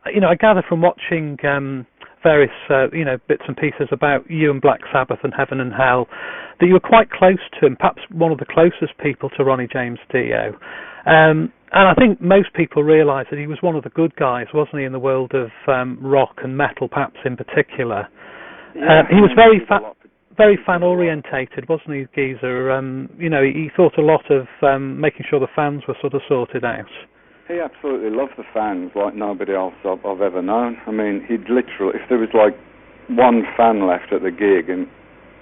I gather from watching various, bits and pieces about you and Black Sabbath and Heaven and Hell, that you were quite close to him, perhaps one of the closest people to Ronnie James Dio. And I think most people realise that he was one of the good guys, wasn't he, in the world of rock and metal, perhaps in particular. Yeah, he was very fan-orientated, wasn't he, Geezer? He thought a lot of making sure the fans were sort of sorted out. He absolutely loved the fans like nobody else I've ever known. I mean, he'd literally, if there was like one fan left at the gig, and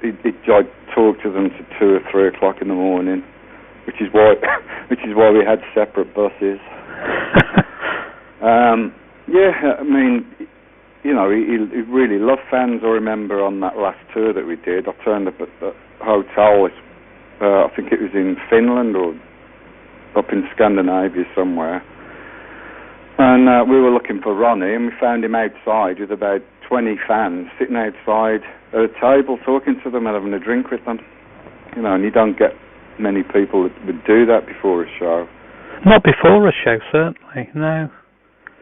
he'd like talk to them to 2 or 3 o'clock in the morning, which is why we had separate buses. I mean, he really loved fans. I remember on that last tour that we did, I turned up at the hotel. I think it was in Finland or up in Scandinavia somewhere. And we were looking for Ronnie, and we found him outside with about 20 fans sitting outside at a table talking to them and having a drink with them. And you don't get many people that would do that before a show. Not before a show, certainly, no.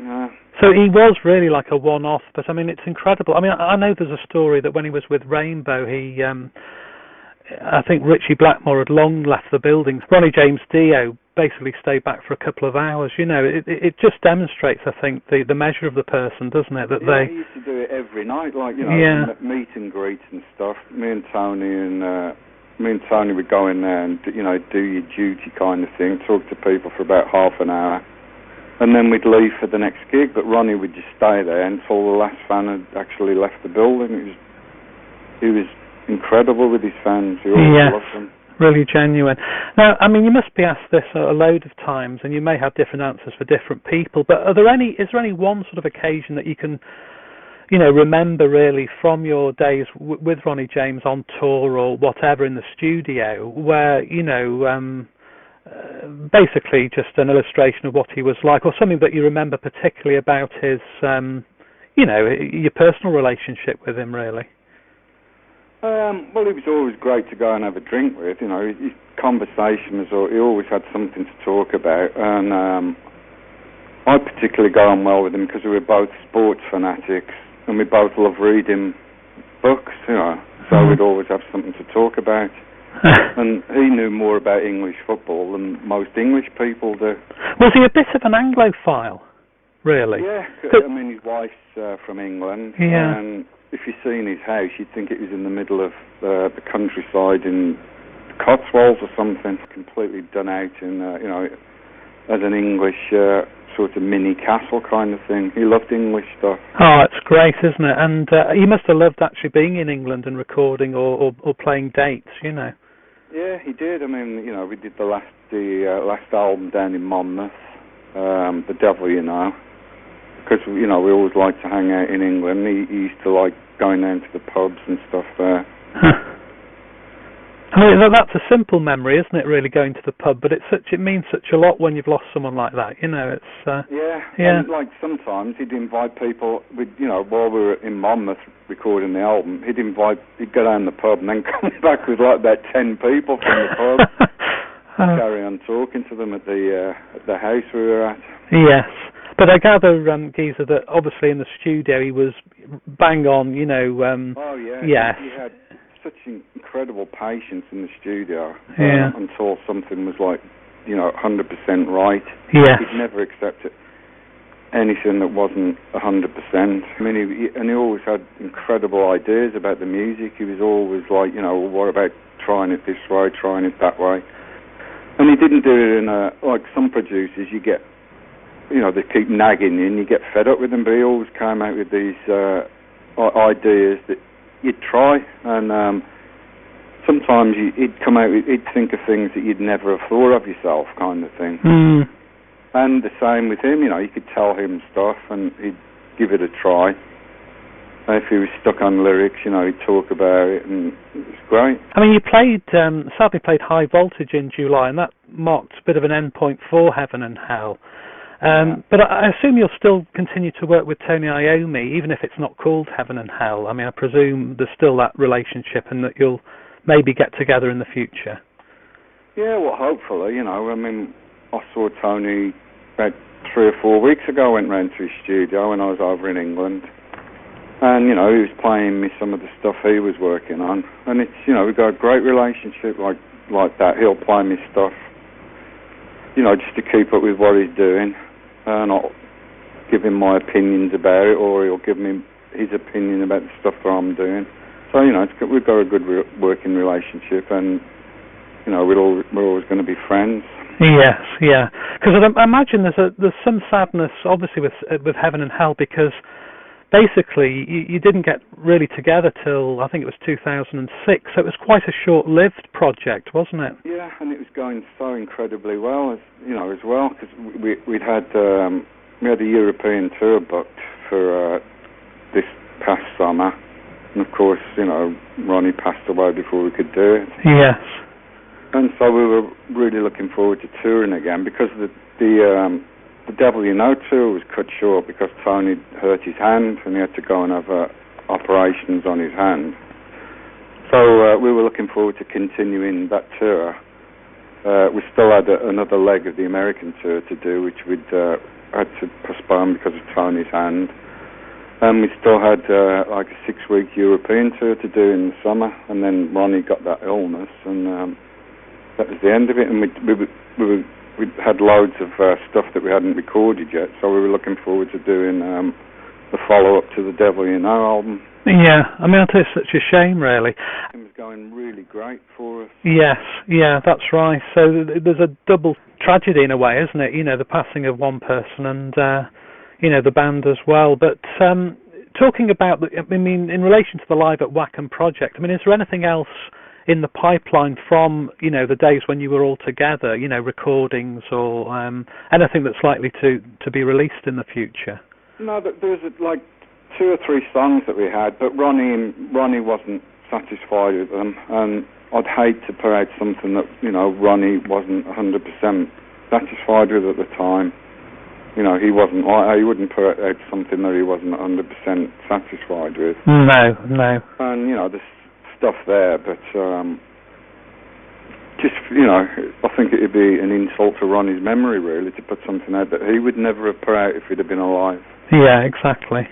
Yeah. So he was really like a one-off, but I mean, it's incredible. I mean, I know there's a story that when he was with Rainbow, I think Ritchie Blackmore had long left the building. Ronnie James Dio basically stayed back for a couple of hours. It just demonstrates, I think, the measure of the person, doesn't it? That he used to do it every night, meet and greets and stuff. Me and Tony would go in there and do your duty kind of thing, talk to people for about half an hour, and then we'd leave for the next gig. But Ronnie would just stay there until the last fan had actually left the building. He was incredible with his fans. He always loved them. Really genuine. Now, I mean, you must be asked this a load of times, and you may have different answers for different people, but is there any one sort of occasion that you can, remember really from your days with Ronnie James on tour or whatever in the studio, where, basically just an illustration of what he was like, or something that you remember particularly about his, your personal relationship with him, really? Well, he was always great to go and have a drink with. His conversation he always had something to talk about, and I particularly got on well with him because we were both sports fanatics, and we both loved reading books, so we'd always have something to talk about. And he knew more about English football than most English people do. Was he a bit of an Anglophile, really? Yeah, I mean, his wife's from England, and if you see in his house, you'd think it was in the middle of the countryside in Cotswolds or something, completely done out in, as an English sort of mini castle kind of thing. He loved English stuff. Oh, it's great, isn't it? And he must have loved actually being in England and recording or playing dates, Yeah, he did. I mean, we did the last album down in Monmouth, The Devil, because, we always liked to hang out in England. He used to like going down to the pubs and stuff there. I mean, that's a simple memory, isn't it, really, going to the pub? But it means such a lot when you've lost someone like that, And like sometimes he'd invite people, while we were in Monmouth recording the album, he'd go down the pub and then come back with like about 10 people from the pub. Carry on talking to them at the house we were at. Yes. But I gather, Geezer, that obviously in the studio he was bang on, Yes. He had such incredible patience in the studio until something was like, 100% right. Yes. He'd never accepted anything that wasn't 100%. I mean, he always had incredible ideas about the music. He was always like, what about trying it this way, trying it that way? And he didn't do it in like some producers, you get, they keep nagging you and you get fed up with them, but he always came out with these ideas that you'd try, and sometimes he'd come out with, he'd think of things that you'd never have thought of yourself, kind of thing. And the same with him, you could tell him stuff and he'd give it a try. If he was stuck on lyrics, he'd talk about it, and it was great. I mean, you sadly played High Voltage in July, and that marked a bit of an endpoint for Heaven and Hell. But I assume you'll still continue to work with Tony Iommi, even if it's not called Heaven and Hell. I mean, I presume there's still that relationship and that you'll maybe get together in the future. Yeah, well, hopefully, I mean, I saw Tony about 3 or 4 weeks ago, I went round to his studio when I was over in England. And, you know, he was playing me some of the stuff he was working on. And it's, you know, we've got a great relationship like that. He'll play me stuff, you know, just to keep up with what he's doing. And I'll give him my opinions about it, or he'll give me his opinion about the stuff that I'm doing. So, you know, we've got a good working relationship, and, you know, we're always going to be friends. Yes, yeah. Because I imagine there's some sadness, obviously, with Heaven and Hell, because basically you didn't get really together till, I think it was 2006, so it was quite a short-lived project, wasn't it? Yeah, and it was going so incredibly well, as well, because we had a European tour booked for this past summer, and of course, you know, Ronnie passed away before we could do it. Yes. And so we were really looking forward to touring again, because the Devil You Know tour was cut short because Tony hurt his hand and he had to go and have operations on his hand. So we were looking forward to continuing that tour. We still had another leg of the American tour to do, which we'd had to postpone because of Tony's hand. And we still had like a 6-week European tour to do in the summer, and then Ronnie got that illness, and that was the end of it. And we had loads of stuff that we hadn't recorded yet, so we were looking forward to doing the follow-up to the Devil You Know album. Yeah, I mean, it's such a shame, really. It was going really great for us. Yes, yeah, that's right. So there's a double tragedy in a way, isn't it? You know, the passing of one person and, you know, the band as well. But talking about, I mean, in relation to the Live at Wackham project, I mean, is there anything else in the pipeline from, you know, the days when you were all together, you know, recordings or anything that's likely to be released in the future? No, there was like 2 or 3 songs that we had, but Ronnie wasn't satisfied with them, and I'd hate to put out something that, you know, Ronnie wasn't 100% satisfied with at the time. You know, he wouldn't put out something that he wasn't 100% satisfied with. No. And, you know, there's stuff there, but just, you know, I think it would be an insult to Ronnie's memory, really, to put something out that he would never have put out if he'd have been alive. Yeah, exactly.